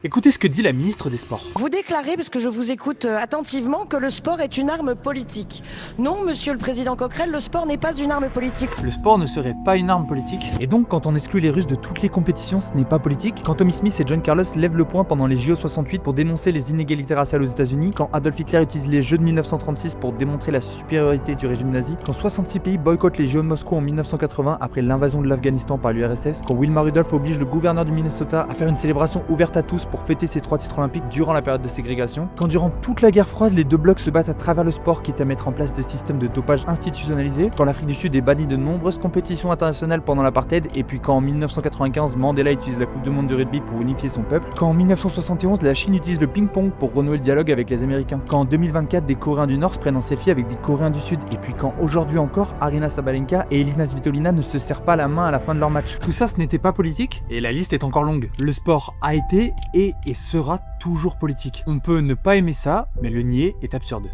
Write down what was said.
Écoutez ce que dit la ministre des Sports. Vous déclarez, parce que je vous écoute attentivement, que le sport est une arme politique. Non, monsieur le président Coquerel, le sport n'est pas une arme politique. Le sport ne serait pas une arme politique. Et donc, quand on exclut les Russes de toutes les compétitions, ce n'est pas politique. Quand Tommy Smith et John Carlos lèvent le poing pendant les JO 68 pour dénoncer les inégalités raciales aux États-Unis, quand Adolf Hitler utilise les Jeux de 1936 pour démontrer la supériorité du régime nazi, quand 66 pays boycottent les JO de Moscou en 1980 après l'invasion de l'Afghanistan par l'URSS, quand Wilma Rudolph oblige le gouverneur du Minnesota à faire une célébration ouverte à tous pour fêter ses 3 titres olympiques durant la période de ségrégation, quand durant toute la guerre froide, les deux blocs se battent à travers le sport quitte à mettre en place des systèmes de dopage institutionnalisés, quand l'Afrique du Sud est bannie de nombreuses compétitions internationales pendant l'apartheid, et puis quand en 1995 Mandela utilise la Coupe du Monde de rugby pour unifier son peuple, quand en 1971 la Chine utilise le ping-pong pour renouer le dialogue avec les Américains, quand en 2024 des Coréens du Nord se prennent en selfie avec des Coréens du Sud, et puis quand aujourd'hui encore Aryna Sabalenka et Elina Svitolina ne se serrent pas la main à la fin de leur match. Tout ça, ce n'était pas politique, et la liste est encore longue. Le sport a été, est et sera toujours politique. On peut ne pas aimer ça, mais le nier est absurde.